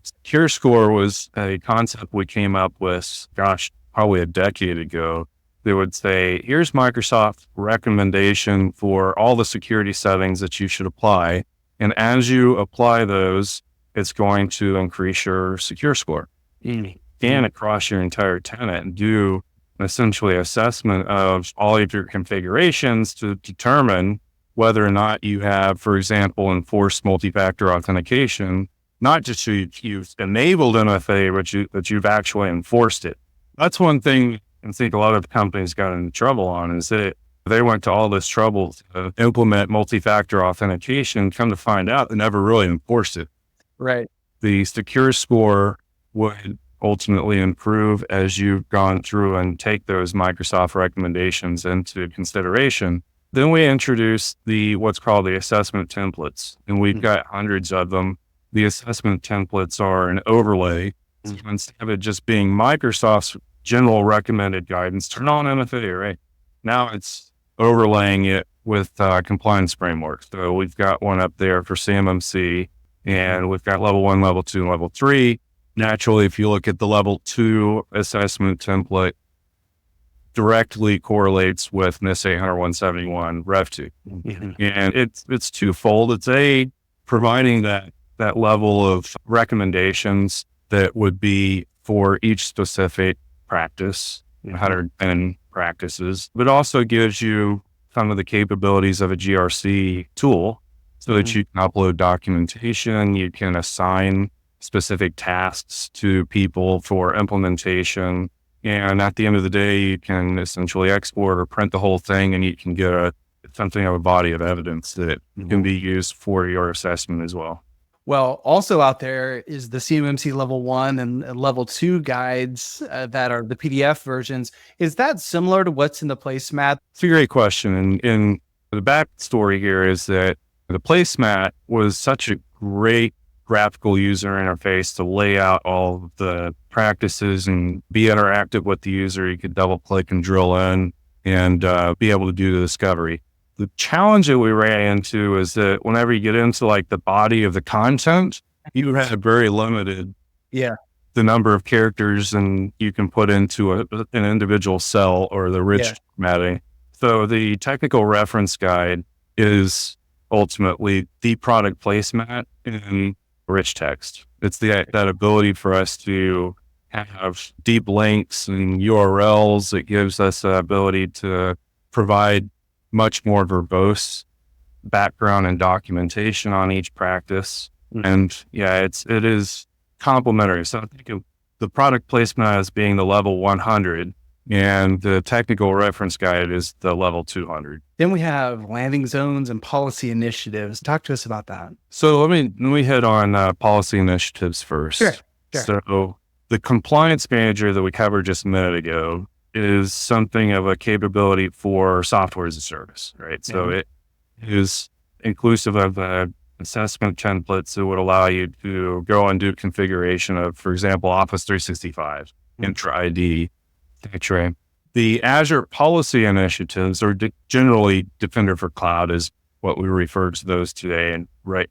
Secure score was a concept we came up with, probably a decade ago. They would say, here's Microsoft's recommendation for all the security settings that you should apply. And as you apply those, it's going to increase your secure score. And across your entire tenant, and do essentially assessment of all of your configurations to determine whether or not you have, for example, enforced multi-factor authentication, not just you've enabled MFA, but you've actually enforced it. That's one thing I think a lot of companies got into trouble on, is that they went to all this trouble to implement multi-factor authentication, come to find out they never really enforced it. Right. The secure score would ultimately improve as you've gone through and take those Microsoft recommendations into consideration. Then we introduced what's called the assessment templates, and we've got hundreds of them. The assessment templates are an overlay. So instead of it just being Microsoft's general recommended guidance, turn on MFA, right? Now it's overlaying it with compliance frameworks. So we've got one up there for CMMC, and we've got level 1, level 2, and level 3. Naturally, if you look at the level 2 assessment template, directly correlates with NIST 800-171 Rev 2. And it's twofold. It's providing that level of recommendations that would be for each specific practice, 110 practices, but also gives you some of the capabilities of a GRC tool so that you can upload documentation, you can assign specific tasks to people for implementation. And at the end of the day, you can essentially export or print the whole thing, and you can get something of a body of evidence that can be used for your assessment as well. Well, also out there is the CMMC level 1 and level 2 guides that are the PDF versions. Is that similar to what's in the Placemat? It's a great question. And the backstory here is that the Placemat was such a great graphical user interface to lay out all of the practices and be interactive with the user. You could double click and drill in and be able to do the discovery. The challenge that we ran into is that whenever you get into like the body of the content, you have very limited the number of characters and you can put into an individual cell or the rich formatting. So the technical reference guide is ultimately the product placemat in rich text. It's that ability for us to have deep links and URLs that gives us the ability to provide much more verbose background and documentation on each practice. And it is complementary. So I think of the product placement as being the level 100 and the technical reference guide is the level 200. Then we have landing zones and policy initiatives. Talk to us about that. So let me hit on policy initiatives first. Sure. So the compliance manager that we covered just a minute ago is something of a capability for software as a service, right? So it is inclusive of assessment templates that would allow you to go and do configuration of, for example, Office 365, Intra ID, etc. The Azure policy initiatives are generally Defender for Cloud is what we refer to those today in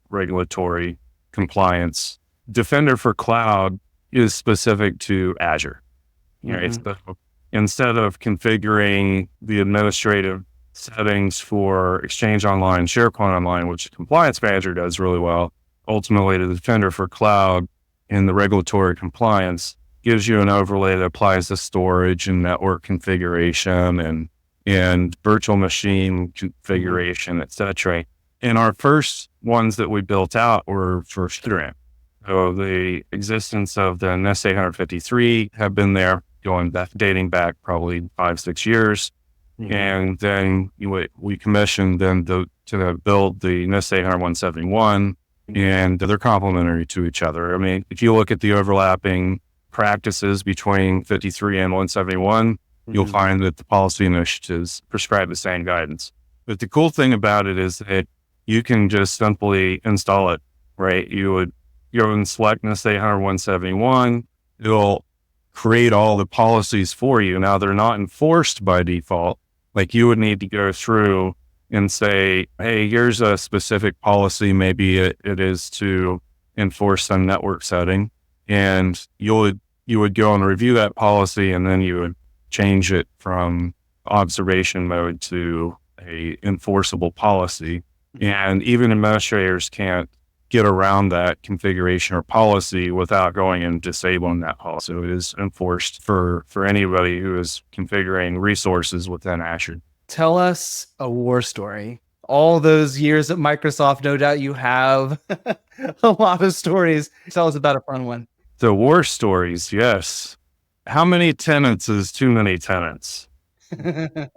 regulatory compliance. Defender for Cloud is specific to Azure. Right? So instead of configuring the administrative settings for Exchange Online, SharePoint Online, which the Compliance Manager does really well, ultimately the Defender for Cloud in the regulatory compliance gives you an overlay that applies to storage and network configuration and virtual machine configuration, et cetera. And our first ones that we built out were for FedRAMP. So the existence of the NIST 853 have been there dating back probably 5-6 years. And then we commissioned them to build the NIST 800-171, and they're complementary to each other. I mean, if you look at the overlapping practices between 53 and 171, you'll find that the policy initiatives prescribe the same guidance. But the cool thing about it is that you can just simply install it, right? You would go and select NIST 800-171. It'll create all the policies for you. Now, they're not enforced by default. Like you would need to go through and say, hey, here's a specific policy. Maybe it is to enforce some network setting. And you would go and review that policy, and then you would change it from observation mode to a enforceable policy. And even administrators can't get around that configuration or policy without going and disabling that policy. So it is enforced for anybody who is configuring resources within Azure. Tell us a war story. All those years at Microsoft, no doubt you have a lot of stories. Tell us about a fun one. So war stories, yes. How many tenants is too many tenants? You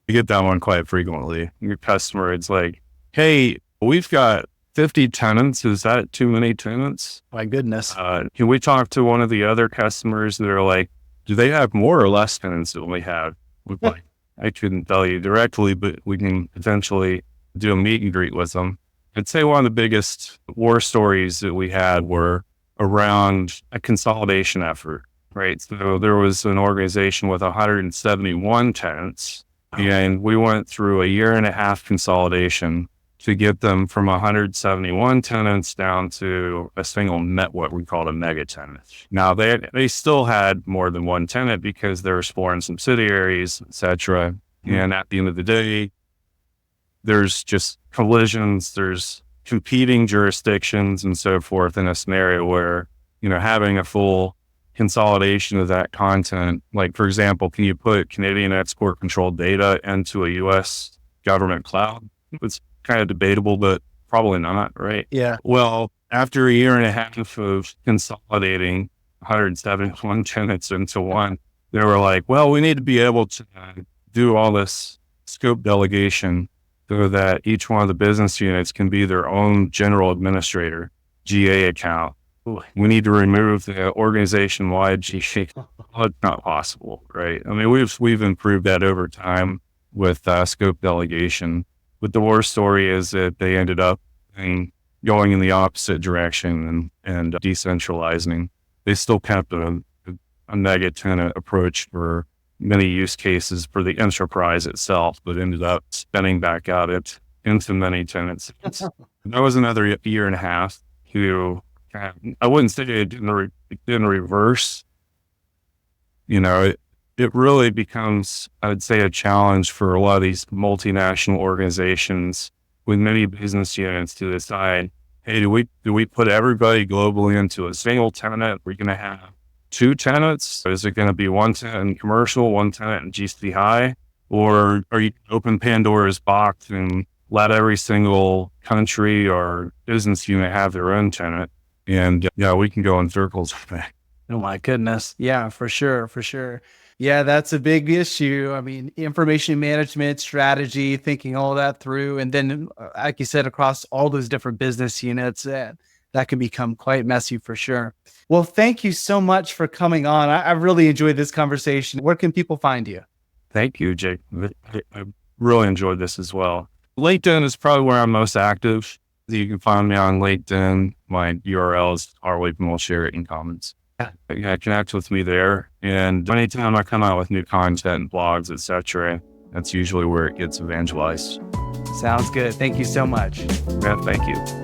get that one quite frequently. Your customer, it's like, hey, we've got 50 tenants. Is that too many tenants? My goodness. Can we talk to one of the other customers that are like, do they have more or less tenants than we have? Like, I couldn't tell you directly, but we can potentially do a meet and greet with them. I'd say one of the biggest war stories that we had were around a consolidation effort, right? So there was an organization with 171 tenants, And we went through a 1.5 year consolidation to get them from 171 tenants down to a single what we called a mega tenant. Now they still had more than one tenant because there was foreign subsidiaries, et cetera. And at the end of the day, there's just collisions, there's competing jurisdictions and so forth in a scenario where, having a full consolidation of that content, like for example, can you put Canadian export controlled data into a US government cloud? It's kind of debatable, but probably not, right? Yeah. Well, after a 1.5 years of consolidating 171 tenants into one, they were like, well, we need to be able to do all this scope delegation so that each one of the business units can be their own general administrator, GA account. We need to remove the organization-wide GA. Well, it's not possible, right? I mean, we've improved that over time with scope delegation. But the war story is that they ended up going in the opposite direction and decentralizing. They still kept a mega tenant approach for many use cases for the enterprise itself, but ended up spinning back out into many tenants. That was another 1.5 years to, I wouldn't say it didn't reverse. It really becomes, I would say, a challenge for a lot of these multinational organizations with many business units to decide, hey, do we put everybody globally into a single tenant? We're going to have 2 tenants? Is it going to be 1 tenant in commercial, 1 tenant in GCC High? Or are you open Pandora's box and let every single country or business unit have their own tenant? And we can go in circles. Oh my goodness. Yeah, for sure. For sure. Yeah, that's a big issue. I mean, information management strategy, thinking all that through. And then, like you said, across all those different business units, that can become quite messy for sure. Well, thank you so much for coming on. I really enjoyed this conversation. Where can people find you? Thank you, Jake. I really enjoyed this as well. LinkedIn is probably where I'm most active. You can find me on LinkedIn. My URL is R-Wakeman. We'll share it in comments. Yeah, connect with me there. And anytime I come out with new content, blogs, etc., that's usually where it gets evangelized. Sounds good. Thank you so much. Yeah, thank you.